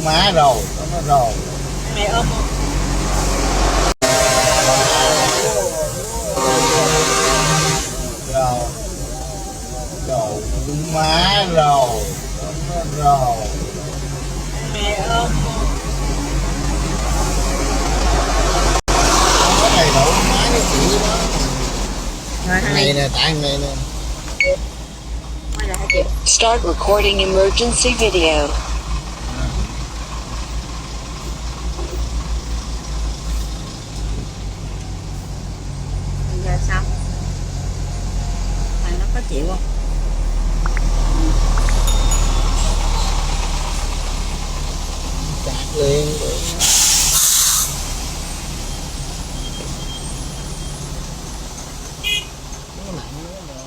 má rồi, nó rồi. Mẹ ôm không? Rồi. Rồi, má rồi, nó rồi. Mẹ ôm không? Có đầy đủ má cái chịu đó. Rồi thằng Này này nè, tại này nè. quay lại hả chị? Start recording emergency video. Bây giờ sao? Thằng nó có chịu không? Chặt liền rồi. Nó nặng quá rồi.